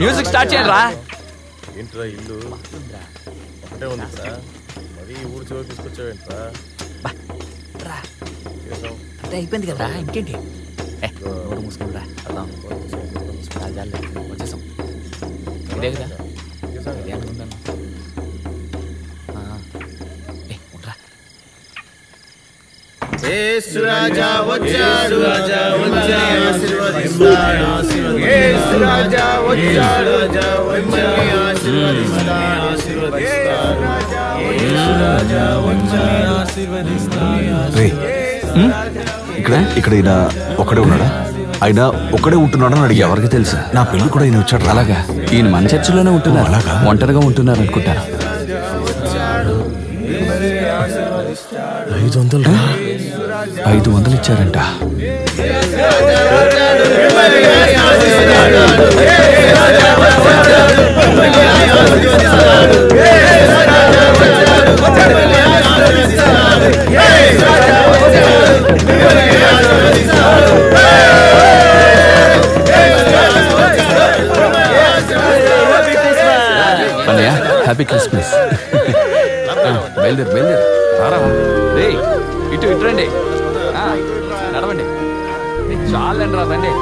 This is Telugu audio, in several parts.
మ్యూజిక్ స్టార్ట్ చేయండి రా. ఏంట్రా ఇల్లు ఒకటే ఉంది సార్, మరి ఊరు చివరికి తీసుకొచ్చావేంట్రా? అయిపోయింది కదా, ఇంకేంటి మూసుకుంటా వచ్చేసాం. ఇదే కదా రాజా వచ్చాడు, రాజా వచ్చాడు, ఆశీర్వదిస్తాడు, ఆశీర్వదిస్తాడు, రాజా వచ్చాడు, రాజా వచ్చాడు, ఆశీర్వదిస్తాడు, ఆశీర్వదిస్తాడు, రాజా వచ్చాడు, ఆశీర్వదిస్తాడు. ఇక్కడ ఈయన ఒక్కడే ఉన్నాడా? ఆయన ఒక్కడే ఉంటున్నాడని అడిగి. ఎవరికి తెలుసు? నా పెళ్లి కూడా ఈయన వచ్చాడు. అలాగా? ఈయన మన చర్చిలోనే ఉంటున్నారు. అలాగా? ఒంటరిగా ఉంటున్నారు అనుకుంటారు. 500 ఇచ్చారంట. Happy Christmas. బయలుదేరు రారా. ఇటు రండి, నడవండి. చాలండి రా, రండి.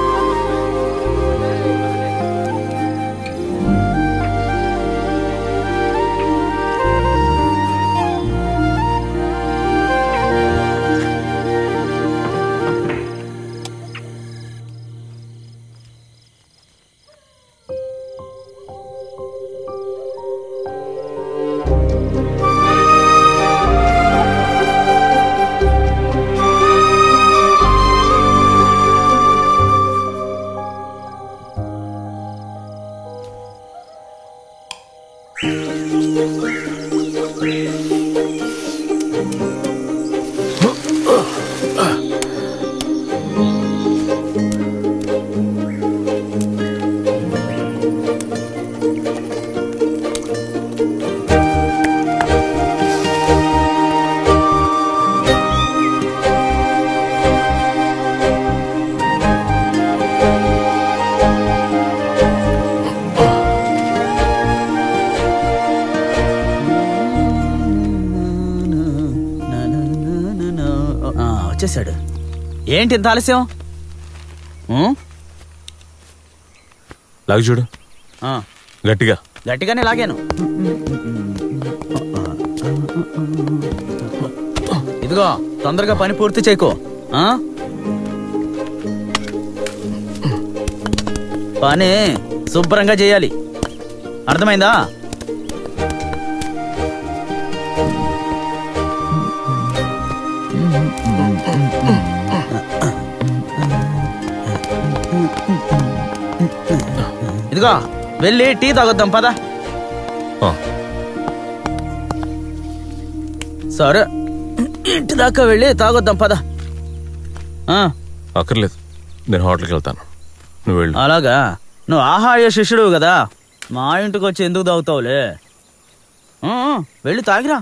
వచ్చేసాడు. ఏంటి ఇంత ఆలస్యం? లాగు చూడు. గట్టిగానే లాగాను. ఇదిగో తొందరగా పని పూర్తి చేయకో. పని శుభ్రంగా చేయాలి, అర్థమైందా? ఇదిగో వెళ్ళి టీ తాగొద్దాం పద. సరే ఇంటి దాకా వెళ్ళి తాగొద్దాం పద. అక్కర్లేదు, నేను హోటల్కి వెళ్తాను, నువ్వు వెళ్ళు. అలాగా? నువ్వు ఆహార్య శిష్యుడు కదా, మా ఇంటికి వచ్చి ఎందుకు తాగుతావులే. వెళ్ళి తాగిరా.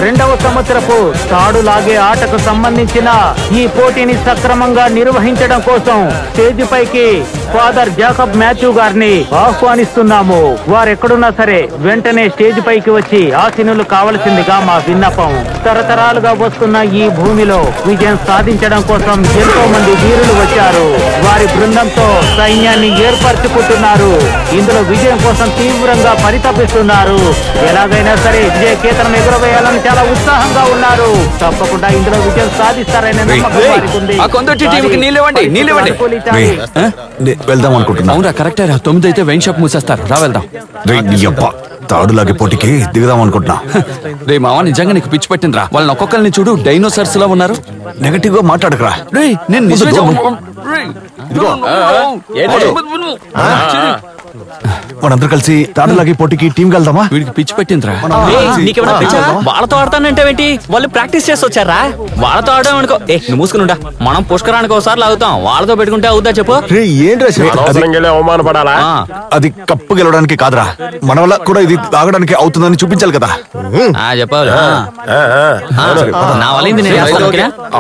రెండవ సంవత్సరపు తాడు లాగే ఆటకు సంబంధించిన ఈ పోటీని సక్రమంగా నిర్వహించడం కోసం స్టేజ్ పైకి ఫాదర్ జాకబ్ మాథ్యూ గారిని ఆహ్వానిస్తున్నాము. వారెక్కడున్నా సరే వెంటనే స్టేజ్ పైకి వచ్చి ఆసీనులు కావలసిందిగా మా విన్నపం. తరతరాలుగా వస్తున్న ఈ భూమిలో విజయం సాధించడం కోసం ఎంతో మంది వీరులు వచ్చారు. వారి బృందంతో సైన్యాన్ని ఏర్పరచుకుంటున్నారు. ఇందులో విజయం కోసం తీవ్రంగా పరితపిస్తున్నారు. ఎలాగైనా సరే విజయ కేతనం ఎగురవేయాలని చాలా ఉత్సాహంగా ఉన్నారు. తప్పకుండా ఇందులో విజయం సాధిస్తారనే నమ్మకం వారికి ఉంది. వెళ్దాం అనుకుంటున్నా. అవునా? కరెక్టే రా. 9 అయితే వైన్ షాప్ మూసేస్తారు. రా వెళ్దాం. తాడులాగే పోటీకి దిగుదాం అనుకుంటున్నా. రే మావా, నిజంగా నీకు పిచ్చి పట్టిందిరా. వాళ్ళని ఒక్కొక్కరిని చూడు, డైనోసార్స్ లా ఉన్నారు. నెగటివ్ గా మాట్లాడకరా. మనందరూ కలిసి తాడులాగే పోటీకి టీం వెళ్దామా? వీడికి పిచ్చి పెట్టిందిరా. నీకేమైనా పిచ్చా? వాళ్ళతో ఆడతానంటావేంటి? వాళ్ళు ప్రాక్టీస్ చేసి వచ్చారా? వాళ్ళతో ఆడడం అనుకో. నువ్వు మూసుకునుండా. మనం పుష్కరానికి ఒకసారి లాగుతాం, వాళ్ళతో పెట్టుకుంటే అవుద్దా చెప్పు? అవమానపడాలా? అది కప్పు గెలవడానికి కాదురా, మన వల్ల కూడా ఇది తాగడానికి అవుతుందని చూపించాలి కదా. చెప్పాలి. నా వల్ల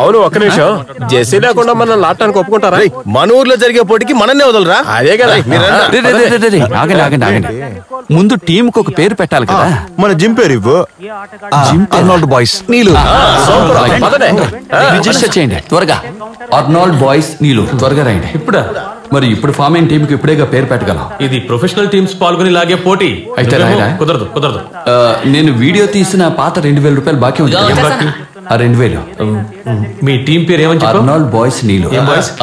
అవును, ఒక్క నిమిషం. జెర్సీ లేకుండా మనం లాటానికి ఒప్పుకుంటారా? మన ఊర్లో జరిగే పోటీకి మననే వదలరా? అదే కదా. ఆగండి. ముందు టీమ్ కు ఒక పేరు పెట్టాలి కదా. మన జిమ్ పేరు ఇవ్వు. అర్నాల్డ్ బాయ్స్ నీళ్ళు. రిజిస్టర్ చేయండి త్వరగా. అర్నాల్డ్ బాయ్స్ నీళ్ళు. త్వరగా రాయండి. ఇప్పుడు ఫామ్ అయిన టీమ్ కి ఇప్పుడేగా పేరు పెట్టగలం. ఇది ప్రొఫెషనల్ టీమ్స్ పాల్గొని లాగే పోటీ. అయితే రాయరా? కుదరదు. నేను వీడియో తీసిన పాత 2000 రూపాయలు బాకీ ఉంది. ఆ 2000. మీ టీం పేరు ఏమని చెప్పు? అర్నాల్డ్ బాయ్స్ నీళ్ళు.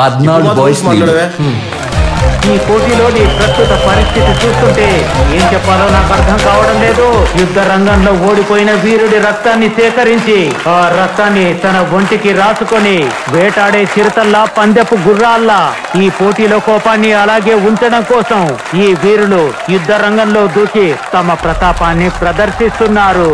అర్నాల్డ్ బాయ్స్ నీళ్ళు. ఈ పోటీలోని ప్రస్తుత పరిస్థితి చూస్తుంటే ఏం చెప్పాలో నాకు అర్థం కావడం లేదు. యుద్ధ రంగంలో ఓడిపోయిన వీరుడి రక్తాన్ని సేకరించి ఆ రక్తాన్ని తన ఒంటికి రాసుకొని వేటాడే చిరుతల్లా, పందెపు గుర్రాల్లా ఈ పోటీలో కోపాన్ని అలాగే ఉంచడం కోసం ఈ వీరులు యుద్ధ రంగంలో దూకి తమ ప్రతాపాన్ని ప్రదర్శిస్తున్నారు.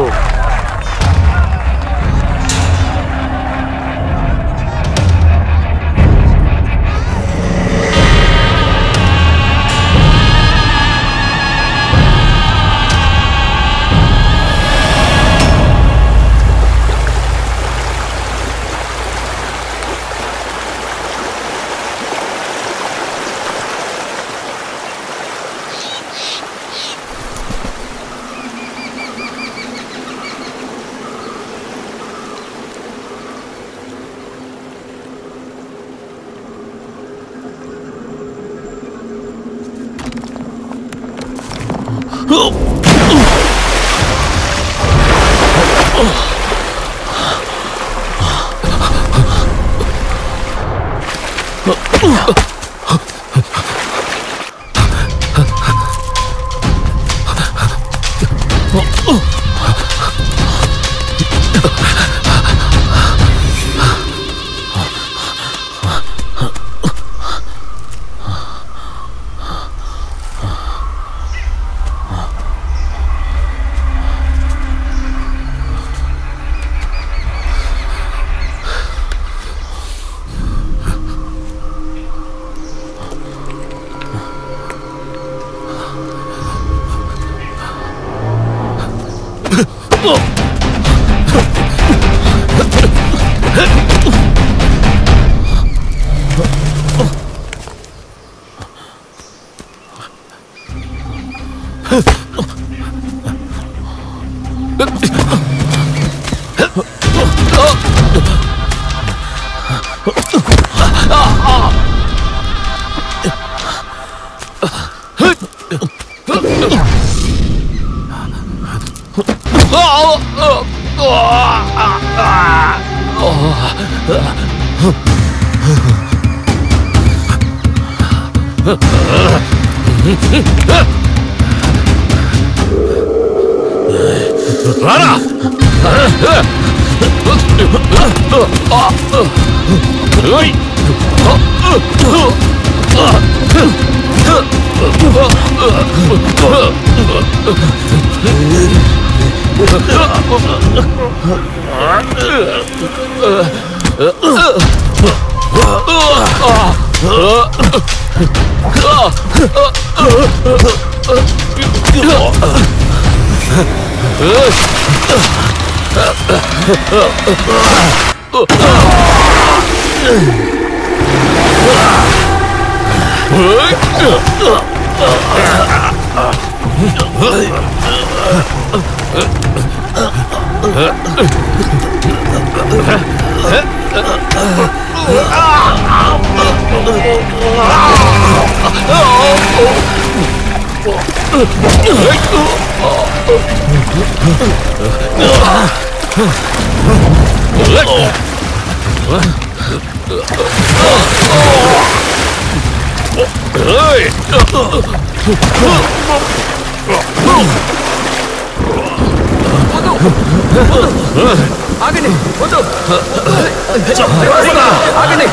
ఆగండి.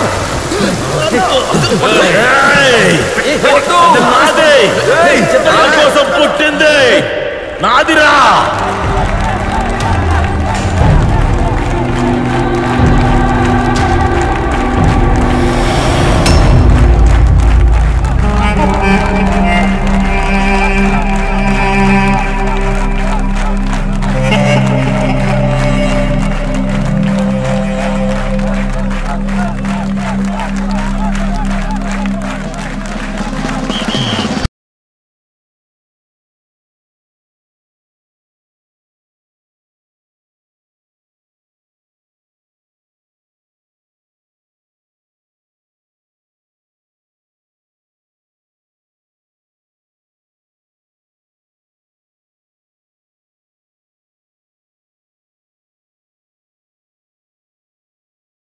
నాది నా కోసం పుట్టింది నాదిరా